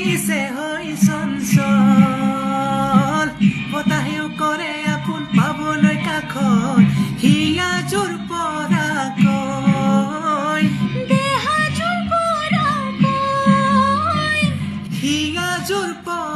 পিছে হৈ চঞ্চল বতাহেও কৰে আপোন পাবলৈ কাষত হিয়াজুৰ পৰা কয় হিয়াজুৰ পৰা